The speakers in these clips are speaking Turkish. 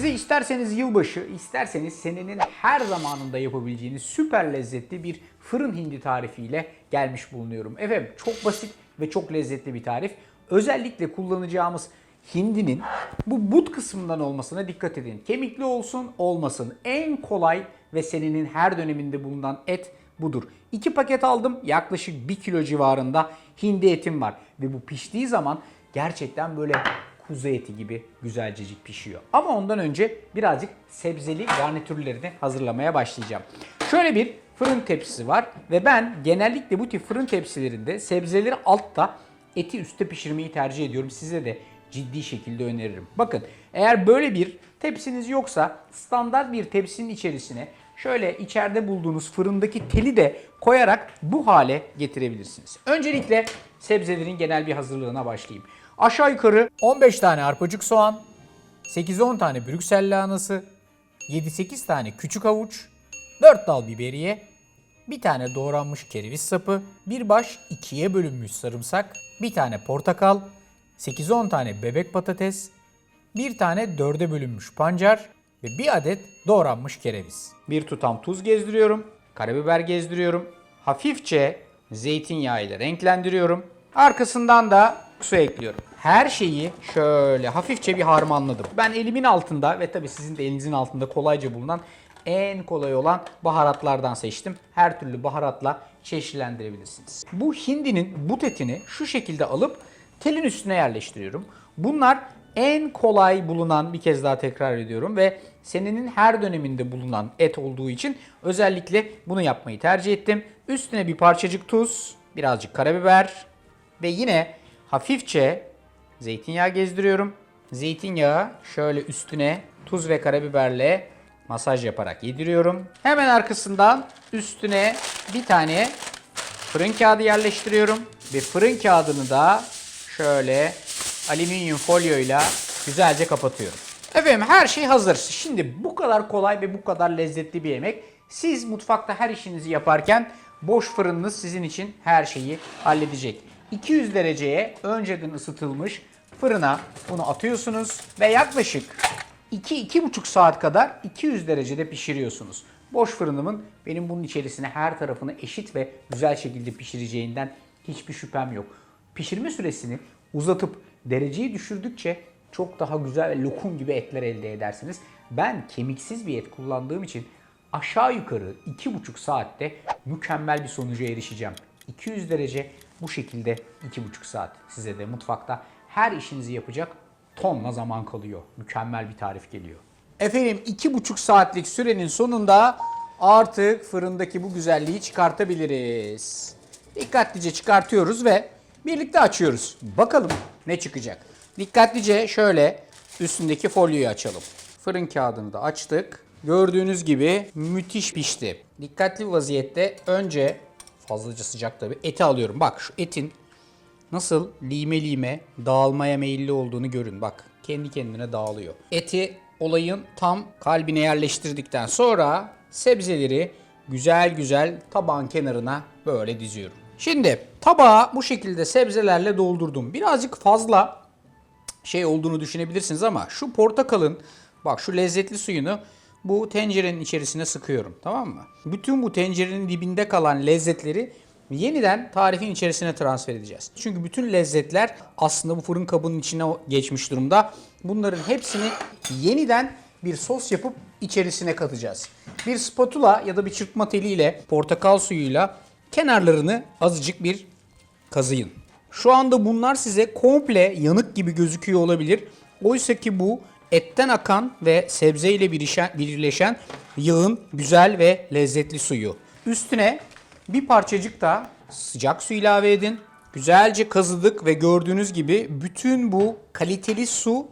Size isterseniz yılbaşı, isterseniz senenin her zamanında yapabileceğiniz süper lezzetli bir fırın hindi tarifiyle gelmiş bulunuyorum. Efendim çok basit ve çok lezzetli bir tarif. Özellikle kullanacağımız hindinin bu but kısmından olmasına dikkat edin. Kemikli olsun olmasın. En kolay ve senenin her döneminde bulunan et budur. 2 paket aldım. Yaklaşık 1 kilo civarında hindi etim var. Ve bu piştiği zaman gerçekten böyle kuzu eti gibi güzelcecik pişiyor. Ama ondan önce birazcık sebzeli garnitürlerini hazırlamaya başlayacağım. Şöyle bir fırın tepsisi var ve ben genellikle bu tip fırın tepsilerinde sebzeleri altta, eti üstte pişirmeyi tercih ediyorum. Size de ciddi şekilde öneririm. Bakın eğer böyle bir tepsiniz yoksa standart bir tepsinin içerisine şöyle içeride bulduğunuz fırındaki teli de koyarak bu hale getirebilirsiniz. Öncelikle sebzelerin genel bir hazırlığına başlayayım. Aşağı yukarı 15 tane arpacık soğan, 8-10 tane Brüksel lahanası, 7-8 tane küçük havuç, 4 dal biberiye, bir tane doğranmış kereviz sapı, bir baş ikiye bölünmüş sarımsak, bir tane portakal, 8-10 tane bebek patates, bir tane dörde bölünmüş pancar ve bir adet doğranmış kereviz. Bir tutam tuz gezdiriyorum, karabiber gezdiriyorum, hafifçe zeytinyağı ile renklendiriyorum. Arkasından da su ekliyorum. Her şeyi şöyle hafifçe bir harmanladım. Ben elimin altında ve tabii sizin de elinizin altında kolayca bulunan en kolay olan baharatlardan seçtim. Her türlü baharatla çeşitlendirebilirsiniz. Bu hindinin but etini şu şekilde alıp telin üstüne yerleştiriyorum. Bunlar en kolay bulunan, bir kez daha tekrar ediyorum ve senenin her döneminde bulunan et olduğu için özellikle bunu yapmayı tercih ettim. Üstüne bir parçacık tuz, birazcık karabiber ve yine hafifçe zeytinyağı gezdiriyorum. Zeytinyağı şöyle üstüne tuz ve karabiberle masaj yaparak yediriyorum. Hemen arkasından üstüne bir tane fırın kağıdı yerleştiriyorum. Ve fırın kağıdını da şöyle alüminyum folyoyla güzelce kapatıyorum. Efendim her şey hazır. Şimdi bu kadar kolay ve bu kadar lezzetli bir yemek. Siz mutfakta her işinizi yaparken boş fırınınız sizin için her şeyi halledecek. 200 dereceye önceden ısıtılmış fırına bunu atıyorsunuz ve yaklaşık 2-2,5 saat kadar 200 derecede pişiriyorsunuz. Boş fırınımın benim bunun içerisine her tarafını eşit ve güzel şekilde pişireceğinden hiçbir şüphem yok. Pişirme süresini uzatıp dereceyi düşürdükçe çok daha güzel ve lokum gibi etler elde edersiniz. Ben kemiksiz bir et kullandığım için aşağı yukarı 2,5 saatte mükemmel bir sonuca erişeceğim. 200 derece bu şekilde 2,5 saat. Size de mutfakta her işinizi yapacak tonla zaman kalıyor. Mükemmel bir tarif geliyor. Efendim 2,5 saatlik sürenin sonunda artık fırındaki bu güzelliği çıkartabiliriz. Dikkatlice çıkartıyoruz ve birlikte açıyoruz. Bakalım ne çıkacak. Dikkatlice şöyle üstündeki folyoyu açalım. Fırın kağıdını da açtık. Gördüğünüz gibi müthiş pişti. Dikkatli bir vaziyette önce fazlaca sıcak tabii eti alıyorum. Bak şu etin nasıl lime lime dağılmaya meyilli olduğunu görün. Bak kendi kendine dağılıyor. Eti olayın tam kalbine yerleştirdikten sonra sebzeleri güzel güzel tabağın kenarına böyle diziyorum. Şimdi tabağı bu şekilde sebzelerle doldurdum. Birazcık fazla şey olduğunu düşünebilirsiniz ama şu portakalın bak şu lezzetli suyunu bu tencerenin içerisine sıkıyorum, tamam mı? Bütün bu tencerenin dibinde kalan lezzetleri yeniden tarifin içerisine transfer edeceğiz. Çünkü bütün lezzetler aslında bu fırın kabının içine geçmiş durumda. Bunların hepsini yeniden bir sos yapıp içerisine katacağız. Bir spatula ya da bir çırpma teliyle portakal suyuyla kenarlarını azıcık bir kazıyın. Şu anda bunlar size komple yanık gibi gözüküyor olabilir. Oysa ki bu etten akan ve sebzeyle birleşen yağın güzel ve lezzetli suyu. Üstüne bir parçacık da sıcak su ilave edin. Güzelce kazıdık ve gördüğünüz gibi bütün bu kaliteli su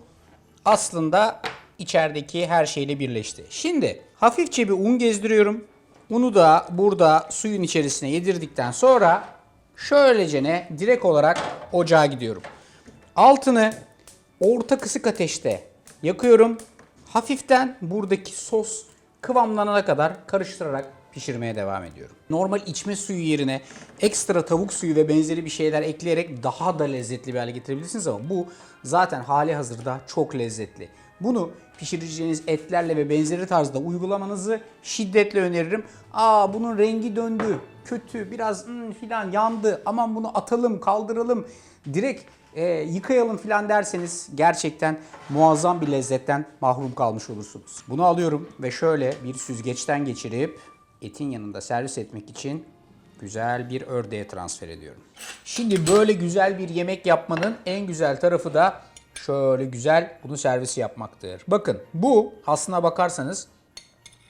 aslında içerideki her şeyle birleşti. Şimdi hafifçe bir un gezdiriyorum. Unu da burada suyun içerisine yedirdikten sonra şöylecene direkt olarak ocağa gidiyorum. Altını orta kısık ateşte yakıyorum. Hafiften buradaki sos kıvamlanana kadar karıştırarak pişirmeye devam ediyorum. Normal içme suyu yerine ekstra tavuk suyu ve benzeri bir şeyler ekleyerek daha da lezzetli bir hale getirebilirsiniz ama bu zaten hali hazırda çok lezzetli. Bunu pişireceğiniz etlerle ve benzeri tarzda uygulamanızı şiddetle öneririm. Bunun rengi döndü, kötü, biraz filan yandı, aman bunu atalım, kaldıralım, direkt yıkayalım filan derseniz gerçekten muazzam bir lezzetten mahrum kalmış olursunuz. Bunu alıyorum ve şöyle bir süzgeçten geçirip etin yanında servis etmek için güzel bir ördeğe transfer ediyorum. Şimdi böyle güzel bir yemek yapmanın en güzel tarafı da şöyle güzel bunu servisi yapmaktır. Bakın bu aslına bakarsanız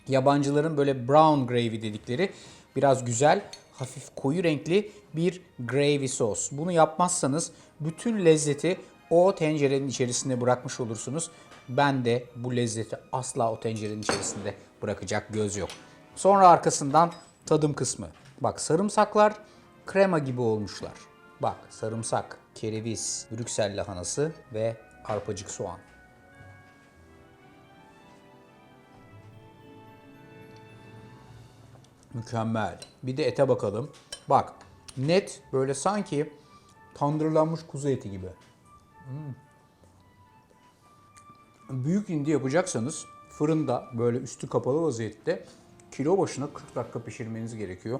yabancıların böyle brown gravy dedikleri biraz güzel, hafif koyu renkli bir gravy sos. Bunu yapmazsanız bütün lezzeti o tencerenin içerisinde bırakmış olursunuz. Ben de bu lezzeti asla o tencerenin içerisinde bırakacak göz yok. Sonra arkasından tadım kısmı. Bak sarımsaklar krema gibi olmuşlar. Bak sarımsak, kereviz, Brüksel lahanası ve arpacık soğan. Mükemmel. Bir de ete bakalım. Bak net böyle sanki tandırlanmış kuzu eti gibi. Büyük hindi yapacaksanız fırında böyle üstü kapalı vaziyette kilo başına 40 dakika pişirmeniz gerekiyor.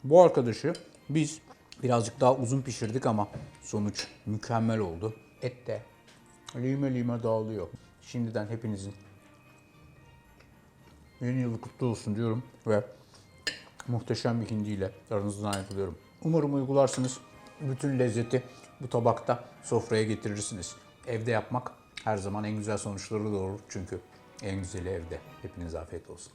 Bu arkadaşı biz birazcık daha uzun pişirdik ama sonuç mükemmel oldu. Et de lime lime dağılıyor. Şimdiden hepinizin yeni yılı kutlu olsun diyorum ve muhteşem bir hindiyle aranızdan ayrılıyorum. Umarım uygularsınız. Bütün lezzeti bu tabakta sofraya getirirsiniz. Evde yapmak her zaman en güzel sonuçları doğurur çünkü en güzeli evde. Hepinize afiyet olsun.